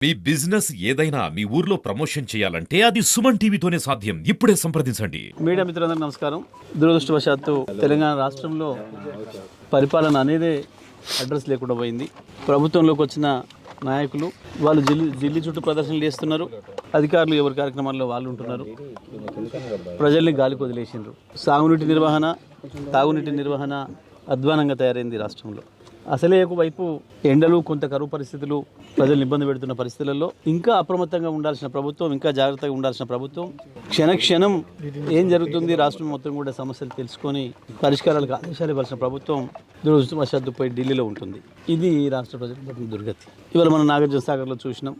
మీ business ఏదైనా మీ ఊర్లో promotion చేయాలంటే అది సుమన్ టీవీతోనే సాధ్యం. ఇప్పుడే సంప్రదించండి. మీడియా మిత్రులందరికీ నమస్కారం. దురదృష్టవశాత్తు తెలంగాణ రాష్ట్రంలో పరిపాలన అనేదే అడ్రస్ లేకుండా పోయింది. ప్రభుత్వంలోకి వచ్చిన నాయకులు వాళ్ళు ఢిల్లీ చుట్టూ ప్రదర్శనలు చేస్తున్నారు. అధికారులు ఎవరి కార్యక్రమాల్లో వాళ్ళు ఉంటున్నారు. ప్రజల్ని గాలికి వదిలేసిండ్రు. సాగునీటి నిర్వహణ, తాగునీటి నిర్వహణ అధ్వానంగా తయారైంది రాష్ట్రంలో. అసలే ఒకవైపు ఎండలు, కొంత కరువు పరిస్థితులు ప్రజలు ఇబ్బంది పెడుతున్న పరిస్థితులలో ఇంకా అప్రమత్తంగా ఉండాల్సిన ప్రభుత్వం, ఇంకా జాగ్రత్తగా ఉండాల్సిన ప్రభుత్వం, క్షణక్షణం ఏం జరుగుతుంది రాష్ట్రం మొత్తం కూడా సమస్యలు తెలుసుకొని పరిష్కారాలకు ఆదేశాలు ఇవ్వాల్సిన ప్రభుత్వం దురదృష్టవశాత్తు పోయి ఢిల్లీలో ఉంటుంది. ఇది రాష్ట్ర ప్రజల దుర్గతి. ఇవాళ మనం నాగార్జున సాగర్లో చూసినాం.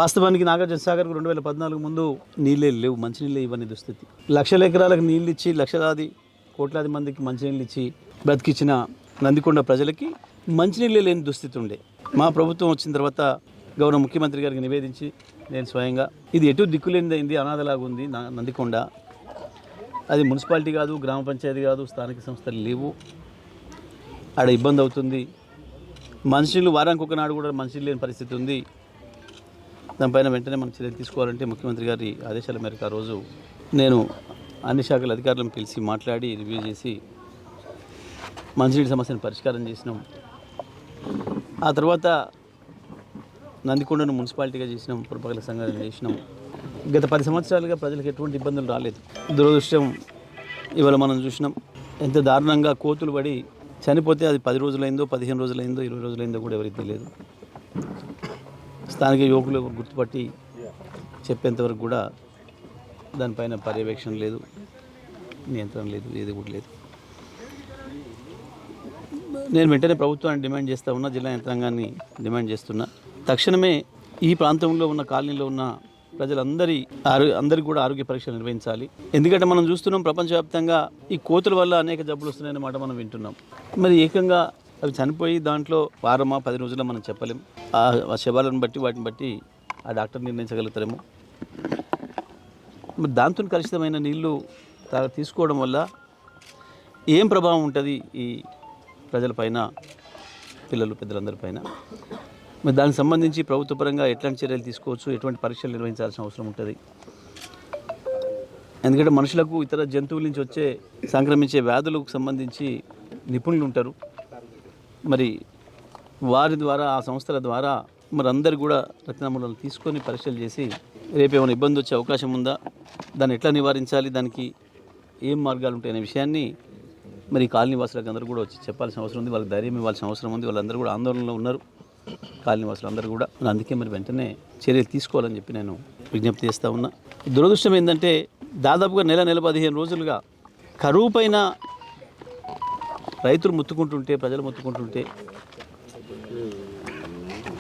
వాస్తవానికి నాగార్జున సాగర్కు 2014 ముందు నీళ్ళే లేవు, మంచినీళ్ళే ఇవ్వని దుస్థితి. లక్షల ఎకరాలకు నీళ్ళు ఇచ్చి లక్షలాది కోట్లాది మందికి మంచినీళ్ళు ఇచ్చి బ్రతికిచ్చిన నందికొండ ప్రజలకి మంచినీళ్ళే లేని దుస్థితి ఉండే. మా ప్రభుత్వం వచ్చిన తర్వాత గౌరవ ముఖ్యమంత్రి గారికి నివేదించి నేను స్వయంగా ఇది ఎటు దిక్కులేనిదైంది, అనాథలాగా ఉంది నందికొండ. అది మున్సిపాలిటీ కాదు, గ్రామ పంచాయతీ కాదు, స్థానిక సంస్థలు లేవు, ఆడ ఇబ్బంది అవుతుంది. మనుషులు వారానికి ఒకనాడు కూడా మంచినీళ్ళు లేని పరిస్థితి ఉంది. దానిపైన వెంటనే మనం చర్యలు తీసుకోవాలంటే ముఖ్యమంత్రి గారి ఆదేశాల మేరకు ఆ రోజు నేను అన్ని శాఖల అధికారులను పిలిచి మాట్లాడి రివ్యూ చేసి మంచినీటి సమస్యను పరిష్కారం చేసినాం. ఆ తర్వాత నందికొండను మున్సిపాలిటీగా చేసినాం, పురపాలక సంఘాన్ని చేసినాం. గత 10 సంవత్సరాలుగా ప్రజలకు ఎటువంటి ఇబ్బందులు రాలేదు. దురదృష్టం ఇవాళ మనం చూసినాం ఎంత దారుణంగా కోతులు పడి చనిపోతే అది 10 రోజులైందో, 15 రోజులైందో, 20 రోజులైందో కూడా ఎవరికి తెలియదు. స్థానిక యువకులు గుర్తుపట్టి చెప్పేంతవరకు కూడా దానిపైన పర్యవేక్షణ లేదు, నియంత్రణ లేదు, ఏది కూడా లేదు. నేను వెంటనే ప్రభుత్వాన్ని డిమాండ్ చేస్తూ ఉన్నా, జిల్లా యంత్రాంగాన్ని డిమాండ్ చేస్తున్నా. తక్షణమే ఈ ప్రాంతంలో ఉన్న కాలనీలో ఉన్న అందరికీ కూడా ఆరోగ్య పరీక్షలు నిర్వహించాలి. ఎందుకంటే మనం చూస్తున్నాం ప్రపంచవ్యాప్తంగా ఈ కోతుల వల్ల అనేక జబ్బులు వస్తున్నాయనే మాట మనం వింటున్నాం. మరి ఏకంగా అవి చనిపోయి దాంట్లో వారమా 10 రోజుల్లో మనం చెప్పలేం. ఆ శవాలను బట్టి వాటిని బట్టి ఆ డాక్టర్ నిర్ణయించగలుగుతారేమో. మరి దాంతో కలుషితమైన నీళ్లు తీసుకోవడం వల్ల ఏం ప్రభావం ఉంటుంది ఈ ప్రజలపైన, పిల్లలు పెద్దలందరిపైన? మరి దానికి సంబంధించి ప్రభుత్వ పరంగా ఎట్లాంటి చర్యలు తీసుకోవచ్చు, ఎటువంటి పరీక్షలు నిర్వహించాల్సిన అవసరం ఉంటుంది. ఎందుకంటే మనుషులకు ఇతర జంతువుల నుంచి వచ్చే సంక్రమించే వ్యాధులకు సంబంధించి నిపుణులు ఉంటారు. మరి వారి ద్వారా, ఆ సంస్థల ద్వారా మరి అందరు కూడా రక్త నమూనాలు తీసుకొని పరీక్షలు చేసి రేపు ఏమైనా ఇబ్బంది వచ్చే అవకాశం ఉందా, దాన్ని ఎట్లా నివారించాలి, దానికి ఏం మార్గాలు ఉంటాయనే విషయాన్ని మరి కాలనీ వాసులకు అందరూ కూడా వచ్చి చెప్పాల్సిన అవసరం ఉంది. వాళ్ళకి ధైర్యం ఇవ్వాల్సిన అవసరం ఉంది. వాళ్ళందరూ కూడా ఆందోళనలో ఉన్నారు, కాలనీ వాసులు అందరూ కూడా. అందుకే మరి వెంటనే చర్యలు తీసుకోవాలని చెప్పి నేను విజ్ఞప్తి చేస్తూ ఉన్నా. దురదృష్టం ఏంటంటే దాదాపుగా నెల 15 రోజులుగా కరువు పైన రైతులు ముత్తుకుంటుంటే, ప్రజలు ముత్తుకుంటుంటే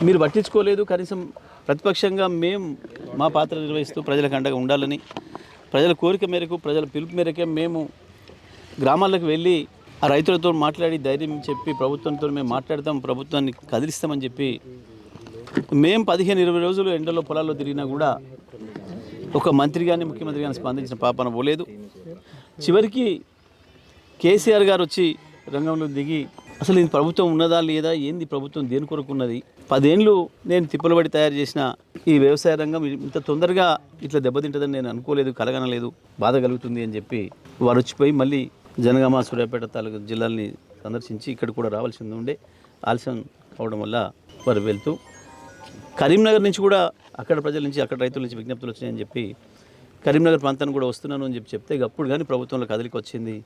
మీరు పట్టించుకోలేదు. కనీసం ప్రతిపక్షంగా మేము మా పాత్ర నిర్వహిస్తూ ప్రజలకు అండగా ఉండాలని, ప్రజల కోరిక మేరకు, ప్రజల పిలుపు మేరకే మేము గ్రామాలకు వెళ్ళి ఆ రైతులతో మాట్లాడి ధైర్యం చెప్పి ప్రభుత్వంతో మేము మాట్లాడతాం, ప్రభుత్వాన్ని కదిలిస్తామని చెప్పి మేము 15-20 రోజులు ఎండలో పొలాల్లో తిరిగినా కూడా ఒక మంత్రి కానీ ముఖ్యమంత్రి కానీ స్పందించిన పాపన పోలేదు. చివరికి కేసీఆర్ గారు వచ్చి రంగంలో దిగి అసలు ఇది ప్రభుత్వం ఉన్నదా లేదా, ఏంది ప్రభుత్వం దేని కొరకు ఉన్నది, 10 ఏళ్ళు నేను తిప్పలబడి తయారు చేసిన ఈ వ్యవసాయ రంగం ఇంత తొందరగా ఇట్లా దెబ్బతింటుందని నేను అనుకోలేదు, కలగనలేదు, బాధ కలుగుతుంది అని చెప్పి వారు వచ్చిపోయి మళ్ళీ జనగామ, సూర్యాపేట తాలూకు జిల్లాల్ని సందర్శించి ఇక్కడ కూడా రావాల్సింది ఉండే ఆలస్యం అవడం వల్ల వారు వెళ్తూ కరీంనగర్ నుంచి కూడా అక్కడ ప్రజల నుంచి, అక్కడ రైతుల నుంచి విజ్ఞప్తులు వచ్చినాయని చెప్పి కరీంనగర్ ప్రాంతానికి కూడా వస్తున్నాను అని చెప్తే అప్పుడు కానీ ప్రభుత్వంలో కదిలికి వచ్చింది.